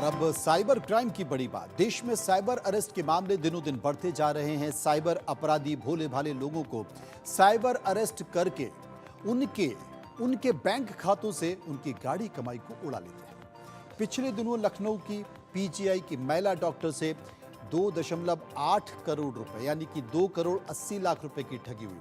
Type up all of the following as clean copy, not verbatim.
और अब cyber crime की बड़ी बात। देश में साइबर अरेस्ट के मामले दिनों दिन बढ़ते जा रहे हैं। साइबर अपराधी भोले भाले लोगों को साइबर अरेस्ट करके उनके बैंक खातों से उनकी गाड़ी कमाई को उड़ा लेते हैं। पिछले दिनों लखनऊ की पीजीआई की महिला डॉक्टर से 2.8 करोड़ रुपए यानी कि 2 करोड़ 80 लाख रुपए की ठगी हुई।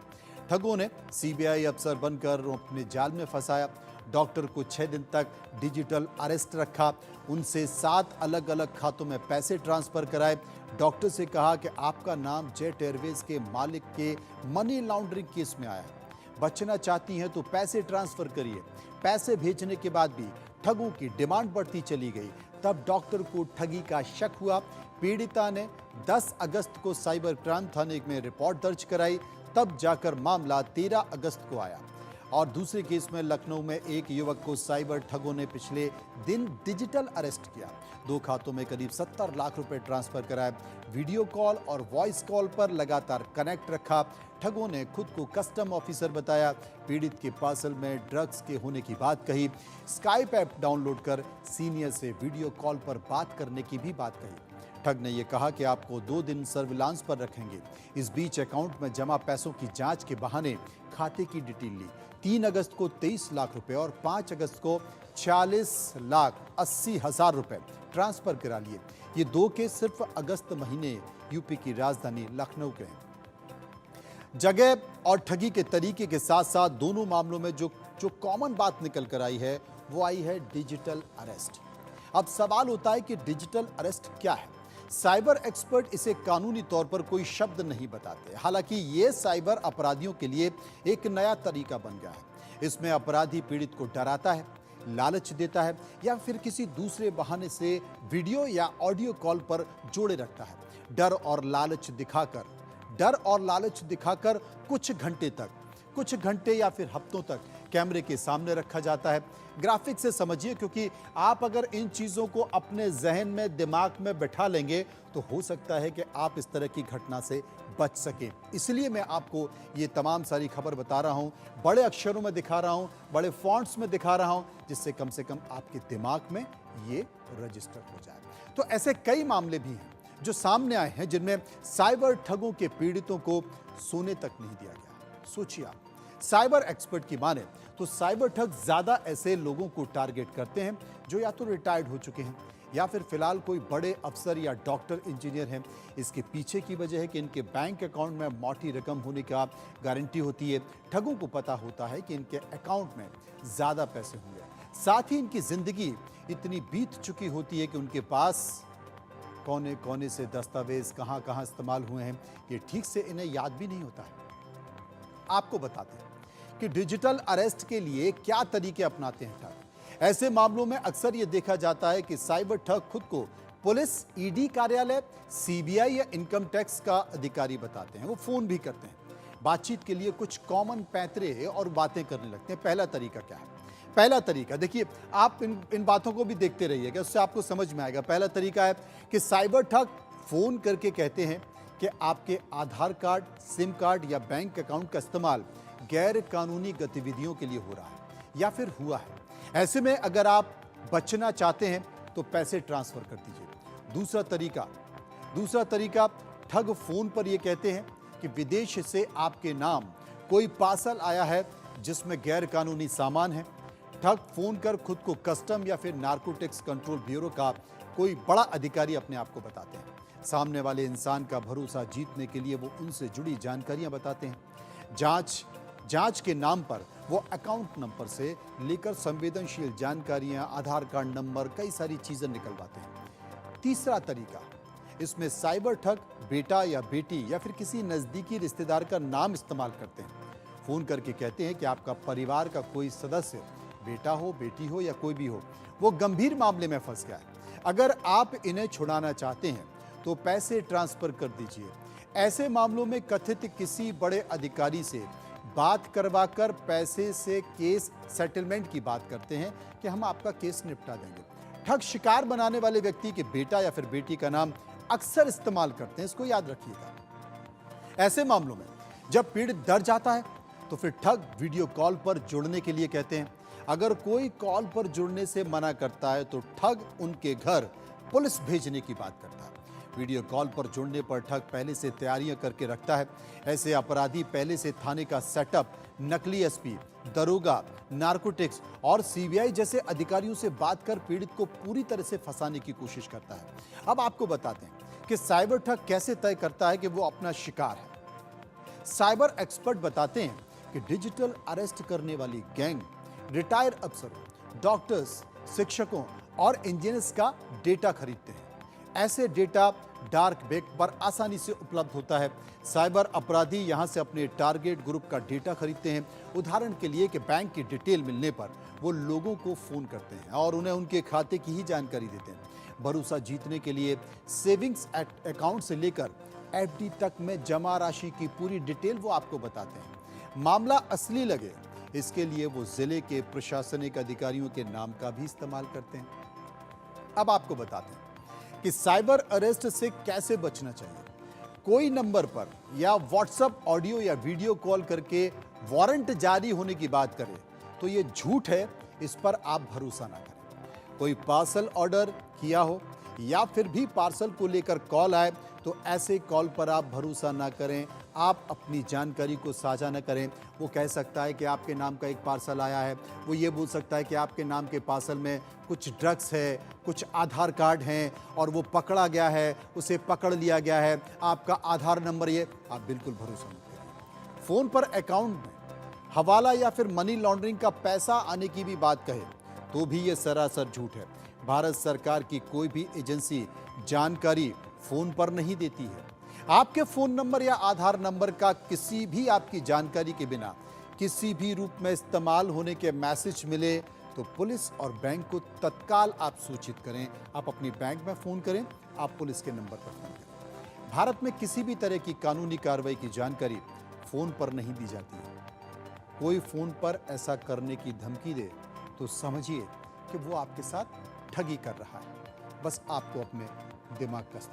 ठगों ने सीबीआई अफसर बनकर अपने जाल में फंसाया। डॉक्टर को 6 दिन तक डिजिटल अरेस्ट रखा, उनसे 7 अलग अलग खातों में पैसे ट्रांसफर कराए। डॉक्टर से कहा कि आपका नाम जेट एयरवेज के मालिक के मनी लॉन्ड्रिंग केस में आया है, बचना चाहती हैं तो पैसे ट्रांसफर करिए। पैसे भेजने के बाद भी ठगों की डिमांड बढ़ती चली गई। तब डॉक्टर को ठगी का शक हुआ। पीड़िता ने 10 अगस्त को साइबर क्राइम थाने में रिपोर्ट दर्ज कराई। तब जाकर मामला 13 अगस्त को आया। और दूसरे केस में लखनऊ में एक युवक को साइबर ठगों ने पिछले दिन डिजिटल अरेस्ट किया। 2 खातों में करीब 70 लाख रुपए ट्रांसफर कराए। वीडियो कॉल और वॉइस कॉल पर लगातार कनेक्ट रखा। ठगों ने खुद को कस्टम ऑफिसर बताया। पीड़ित के पार्सल में ड्रग्स के होने की बात कही। स्काइप ऐप डाउनलोड कर सीनियर से वीडियो कॉल पर बात करने की भी बात कही। ठग ने यह कहा कि आपको 2 दिन सर्विलांस पर रखेंगे। इस बीच अकाउंट में जमा पैसों की जांच के बहाने खाते की डिटेल ली। 3 अगस्त को 23 लाख रुपए और 5 अगस्त को 40,80,000 रुपए ट्रांसफर करा लिए। ये 2 केस सिर्फ अगस्त महीने यूपी की राजधानी लखनऊ के हैं। जगह और ठगी के तरीके के साथ साथ दोनों मामलों में जो कॉमन बात निकल कर आई है वो आई है डिजिटल अरेस्ट। अब सवाल होता है कि डिजिटल अरेस्ट क्या है। साइबर एक्सपर्ट इसे कानूनी तौर पर कोई शब्द नहीं बताते। हालांकि ये साइबर अपराधियों के लिए एक नया तरीका बन गया है। इसमें अपराधी पीड़ित को डराता है, लालच देता है या फिर किसी दूसरे बहाने से वीडियो या ऑडियो कॉल पर जोड़े रखता है। डर और लालच दिखाकर कुछ घंटे या फिर हफ्तों तक कैमरे के सामने रखा जाता है। ग्राफिक से समझिए, क्योंकि आप अगर इन चीज़ों को अपने जहन में, दिमाग में बैठा लेंगे तो हो सकता है कि आप इस तरह की घटना से बच सकें। इसलिए मैं आपको ये तमाम सारी खबर बता रहा हूँ, बड़े अक्षरों में दिखा रहा हूँ, बड़े फॉन्ट्स में दिखा रहा हूँ, जिससे कम से कम आपके दिमाग में ये रजिस्टर हो जाए। तो ऐसे कई मामले भी हैं जो सामने आए हैं जिनमें साइबर ठगों के पीड़ितों को सोने तक नहीं दिया गया। सोचिए आप, साइबर एक्सपर्ट की माने तो साइबर ठग ज्यादा ऐसे लोगों को टारगेट करते हैं जो या तो रिटायर्ड हो चुके हैं या फिर फिलहाल कोई बड़े अफसर या डॉक्टर, इंजीनियर हैं। इसके पीछे की वजह है कि इनके बैंक अकाउंट में मोटी रकम होने का गारंटी होती है। ठगों को पता होता है कि इनके अकाउंट में ज्यादा पैसे होंगे। साथ ही इनकी जिंदगी इतनी बीत चुकी होती है कि उनके पास कोने कोने से दस्तावेज कहां कहां इस्तेमाल हुए हैं ये ठीक से इन्हें याद भी नहीं होता है। आपको बताते हैं कि डिजिटल अरेस्ट के लिए क्या तरीके अपनाते हैं ठग। ऐसे मामलों में अक्सर यह देखा जाता है कि साइबर ठग खुद को पुलिस, ईडी कार्यालय, सीबीआई या इनकम टैक्स का अधिकारी बताते हैं। वो फोन भी करते हैं। बातचीत के लिए कुछ कॉमन पैंतरे और बातें करने लगते हैं। पहला तरीका क्या है? पहला तरीका देखिए, आप इन बातों को भी देखते रहिएगा, उससे आपको समझ में आएगा। पहला तरीका है कि साइबर ठग फोन करके कहते हैं कि आपके आधार कार्ड, सिम कार्ड या बैंक अकाउंट का इस्तेमाल गैर कानूनी गतिविधियों के लिए हो रहा है या फिर हुआ है। ऐसे में अगर आप बचना चाहते हैं तो पैसे ट्रांसफर कर दीजिए। दूसरा तरीका ठग फोन पर यह कहते हैं कि विदेश से आपके नाम कोई पार्सल आया है जिसमें गैर कानूनी सामान है। ठग फोन कर खुद को कस्टम या फिर नार्कोटिक्स कंट्रोल ब्यूरो का कोई बड़ा अधिकारी अपने आप को बताते हैं। सामने वाले इंसान का भरोसा जीतने के लिए वो उनसे जुड़ी जानकारियां बताते हैं। जांच के नाम पर वो अकाउंट नंबर से लेकर संवेदनशील जानकारियां, आधार कार्ड नंबर, कई सारी चीजें निकलवाते हैं। तीसरा तरीका, इसमें साइबर ठग बेटा या बेटी या फिर किसी नजदीकी रिश्तेदार का नाम इस्तेमाल करते हैं। फोन करके कहते हैं कि आपका परिवार का कोई सदस्य, बेटा हो, बेटी हो या कोई भी हो, वो गंभीर मामले में फंस गया है। अगर आप इन्हें छुड़ाना चाहते हैं तो पैसे ट्रांसफर कर दीजिए। ऐसे मामलों में कथित किसी बड़े अधिकारी से बात करवाकर पैसे से केस सेटलमेंट की बात करते हैं कि हम आपका केस निपटा देंगे। ठग शिकार बनाने वाले व्यक्ति के बेटा या फिर बेटी का नाम अक्सर इस्तेमाल करते हैं, इसको याद रखिएगा। ऐसे मामलों में जब पीड़ित डर जाता है तो फिर ठग वीडियो कॉल पर जुड़ने के लिए कहते हैं। अगर कोई कॉल पर जुड़ने से मना करता है तो ठग उनके घर पुलिस भेजने की बात करता है। वीडियो कॉल पर जुड़ने पर ठग पहले से तैयारियां करके रखता है। ऐसे अपराधी पहले से थाने का सेटअप, नकली एसपी, दरोगा, नारकोटिक्स और सीबीआई जैसे अधिकारियों से बात कर पीड़ित को पूरी तरह से फंसाने की कोशिश करता है। अब आपको बताते हैं कि साइबर ठग कैसे तय करता है कि वो अपना शिकार है। साइबर एक्सपर्ट बताते हैं कि डिजिटल अरेस्ट करने वाली गैंग रिटायर अफसरों, डॉक्टर्स, शिक्षकों और इंजीनियर्स का डेटा खरीदते हैं। ऐसे डेटा डार्क वेब पर आसानी से उपलब्ध होता है। साइबर अपराधी यहां से अपने टारगेट ग्रुप का डेटा खरीदते हैं। उदाहरण के लिए कि बैंक की डिटेल मिलने पर वो लोगों को फोन करते हैं और उन्हें उनके खाते की ही जानकारी देते हैं। भरोसा जीतने के लिए सेविंग्स अकाउंट से लेकर एफडी तक में जमा राशि की पूरी डिटेल वो आपको बताते हैं। मामला असली लगे इसके लिए वो जिले के प्रशासनिक अधिकारियों के नाम का भी इस्तेमाल करते हैं। अब आपको बताते हैं कि साइबर अरेस्ट से कैसे बचना चाहिए। कोई नंबर पर या व्हाट्सएप ऑडियो या वीडियो कॉल करके वारंट जारी होने की बात करे तो ये झूठ है, इस पर आप भरोसा ना करें। कोई पार्सल ऑर्डर किया हो या फिर भी पार्सल को लेकर कॉल आए तो ऐसे कॉल पर आप भरोसा ना करें। आप अपनी जानकारी को साझा न करें। वो कह सकता है कि आपके नाम का एक पार्सल आया है, वो ये बोल सकता है कि आपके नाम के पार्सल में कुछ ड्रग्स है, कुछ आधार कार्ड हैं और वो पकड़ा गया है, उसे पकड़ लिया गया है, आपका आधार नंबर ये। आप बिल्कुल भरोसा मत करें। फ़ोन पर अकाउंट में हवाला या फिर मनी लॉन्ड्रिंग का पैसा आने की भी बात कहे तो भी ये सरासर झूठ है। भारत सरकार की कोई भी एजेंसी जानकारी फ़ोन पर नहीं देती है। आपके फ़ोन नंबर या आधार नंबर का किसी भी आपकी जानकारी के बिना किसी भी रूप में इस्तेमाल होने के मैसेज मिले तो पुलिस और बैंक को तत्काल आप सूचित करें। आप अपनी बैंक में फ़ोन करें, आप पुलिस के नंबर पर फ़ोन करें। भारत में किसी भी तरह की कानूनी कार्रवाई की जानकारी फ़ोन पर नहीं दी जाती है। कोई फ़ोन पर ऐसा करने की धमकी दे तो समझिए कि वो आपके साथ ठगी कर रहा है। बस आपको अपने दिमाग का